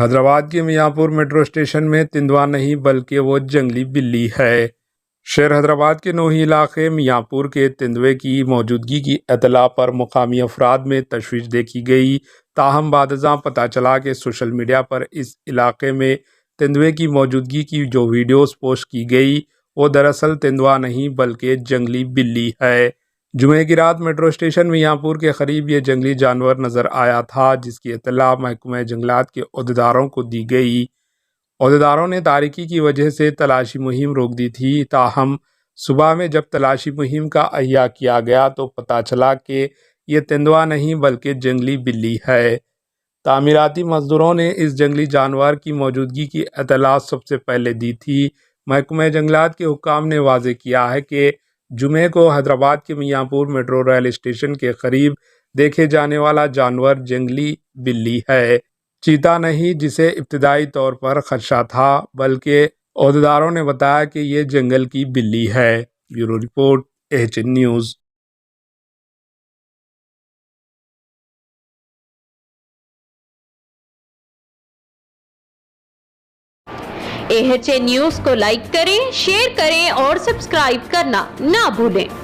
حیدرآباد کے میاں پور میٹرو اسٹیشن میں تندوا نہیں بلکہ وہ جنگلی بلی ہے۔ شہر حیدرآباد کے نوہی علاقے میاں پور کے تندوے کی موجودگی کی اطلاع پر مقامی افراد میں تشویش دیکھی گئی، تاہم بعد ازاں پتہ چلا کہ سوشل میڈیا پر اس علاقے میں تندوے کی موجودگی کی جو ویڈیوز پوسٹ کی گئی وہ دراصل تندوا نہیں بلکہ جنگلی بلی ہے۔ جمعے کی رات میٹرو اسٹیشن میاں پور کے قریب یہ جنگلی جانور نظر آیا تھا، جس کی اطلاع محکمہ جنگلات کے عہدیداروں کو دی گئی۔ عہدیداروں نے تاریکی کی وجہ سے تلاشی مہم روک دی تھی، تاہم صبح میں جب تلاشی مہم کا احیا کیا گیا تو پتہ چلا کہ یہ تندوا نہیں بلکہ جنگلی بلی ہے۔ تعمیراتی مزدوروں نے اس جنگلی جانور کی موجودگی کی اطلاع سب سے پہلے دی تھی۔ محکمہ جنگلات کے حکام نے واضح کیا ہے کہ جمعے کو حیدرآباد کے میاں پور میٹرو ریل اسٹیشن کے قریب دیکھے جانے والا جانور جنگلی بلی ہے، چیتا نہیں، جسے ابتدائی طور پر خدشہ تھا، بلکہ عہدیداروں نے بتایا کہ یہ جنگل کی بلی ہے۔ Bureau report AHN news. AHN news کو لائک کریں، شیئر کریں اور سبسکرائب کرنا نہ بھولیں۔